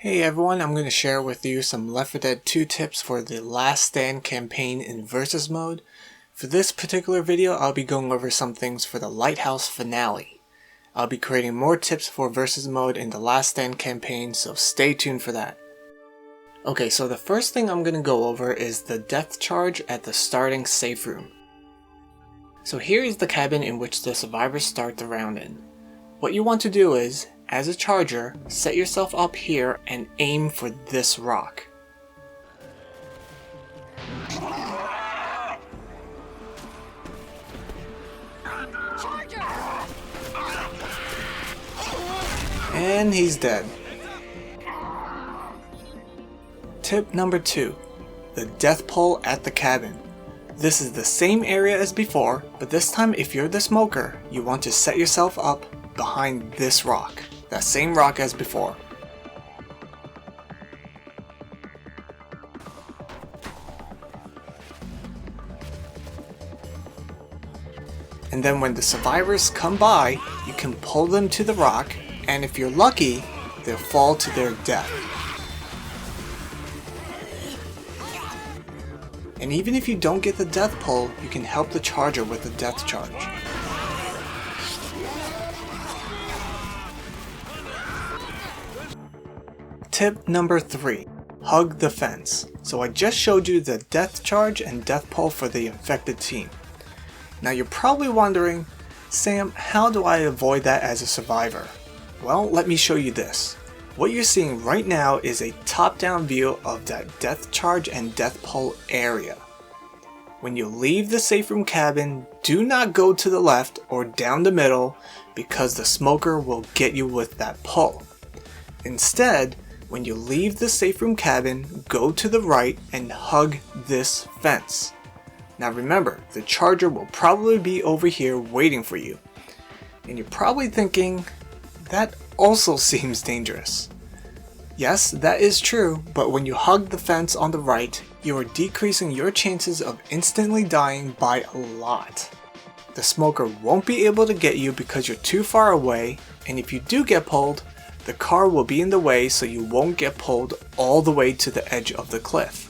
Hey everyone, I'm going to share with you some Left 4 Dead 2 tips for the Last Stand campaign in Versus mode. For this particular video, I'll be going over some things for the Lighthouse finale. I'll be creating more tips for Versus mode in the Last Stand campaign, so stay tuned for that. Okay, so the first thing I'm going to go over is the death charge at the starting safe room. So here is the cabin in which the survivors start the round in. What you want to do is, as a charger, set yourself up here and aim for this rock. And he's dead. Tip number 2. The death pole at the cabin. This is the same area as before, but this time if you're the smoker, you want to set yourself up behind this rock. That same rock as before. And then when the survivors come by, you can pull them to the rock, and if you're lucky, they'll fall to their death. And even if you don't get the death pull, you can help the charger with the death charge. Tip number 3. Hug the fence. So I just showed you the death charge and death pull for the infected team. Now you're probably wondering, Sam, how do I avoid that as a survivor? Well, let me show you this. What you're seeing right now is a top-down view of that death charge and death pull area. When you leave the safe room cabin, do not go to the left or down the middle because the smoker will get you with that pull. Instead, when you leave the safe room cabin, go to the right and hug this fence. Now remember, the charger will probably be over here waiting for you. And you're probably thinking, that also seems dangerous. Yes, that is true, but when you hug the fence on the right, you are decreasing your chances of instantly dying by a lot. The smoker won't be able to get you because you're too far away, and if you do get pulled, the car will be in the way so you won't get pulled all the way to the edge of the cliff.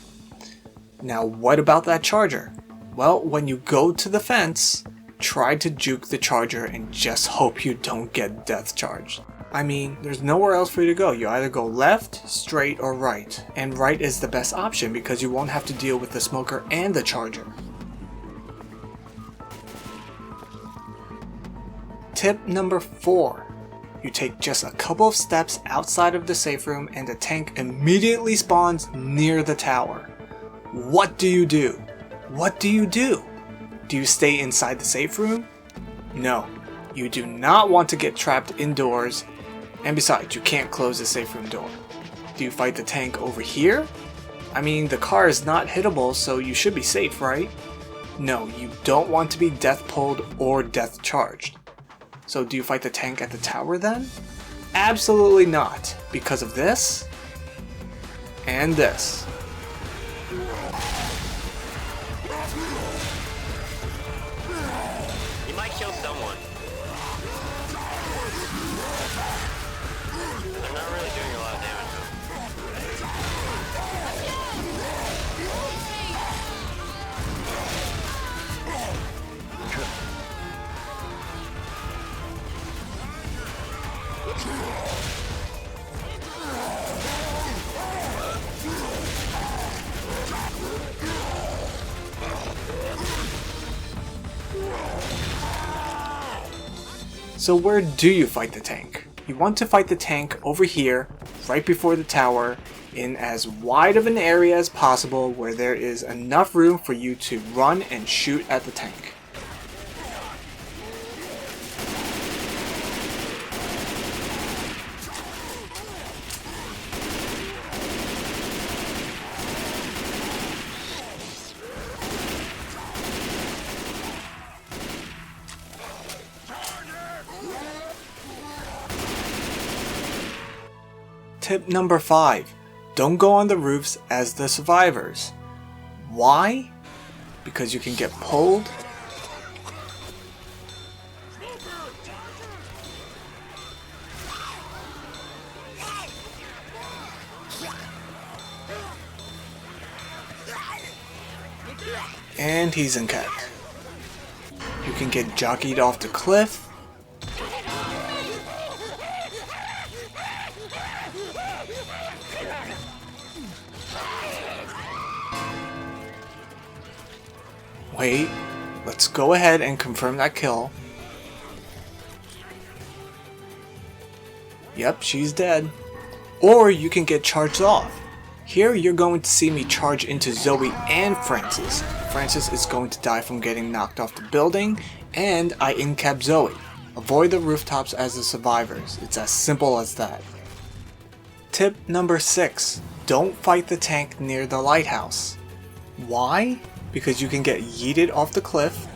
Now what about that charger? Well, when you go to the fence, try to juke the charger and just hope you don't get death charged. I mean, there's nowhere else for you to go. You either go left, straight, or right. And right is the best option because you won't have to deal with the smoker and the charger. Tip number 4. You take just a couple of steps outside of the safe room and the tank immediately spawns near the tower. What do you do? What do you do? Do you stay inside the safe room? No, you do not want to get trapped indoors, and besides, you can't close the safe room door. Do you fight the tank over here? I mean, the car is not hittable, so you should be safe, right? No, you don't want to be death pulled or death charged. So do you fight the tank at the tower then? Absolutely not, because of this and this. You might kill someone. They're not really doing a lot of damage So where do you fight the tank? You want to fight the tank over here, right before the tower, in as wide of an area as possible where there is enough room for you to run and shoot at the tank. Tip number 5. Don't go on the roofs as the survivors. Why? Because you can get pulled And he's encapped. You can get jockeyed off the cliff. Wait, let's go ahead and confirm that kill. Yep, she's dead. Or you can get charged off. Here you're going to see me charge into Zoe and Francis. Francis is going to die from getting knocked off the building, and I in-cap Zoe. Avoid the rooftops as the survivors. It's as simple as that. Tip number 6. Don't fight the tank near the lighthouse. Why? Because you can get yeeted off the cliff.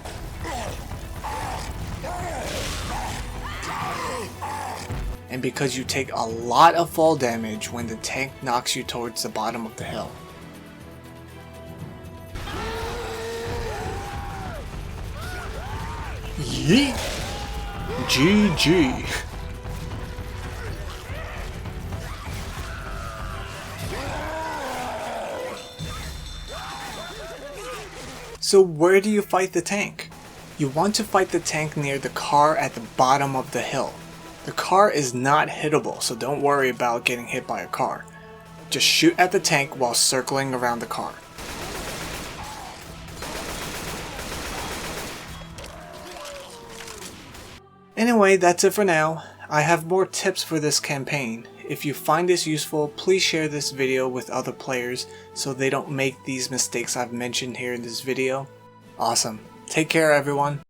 And because you take a lot of fall damage when the tank knocks you towards the bottom of the hill. Yeet! GG! So where do you fight the tank? You want to fight the tank near the car at the bottom of the hill. The car is not hittable, so don't worry about getting hit by a car. Just shoot at the tank while circling around the car. Anyway, that's it for now. I have more tips for this campaign. If you find this useful, please share this video with other players so they don't make these mistakes I've mentioned here in this video. Awesome. Take care, everyone.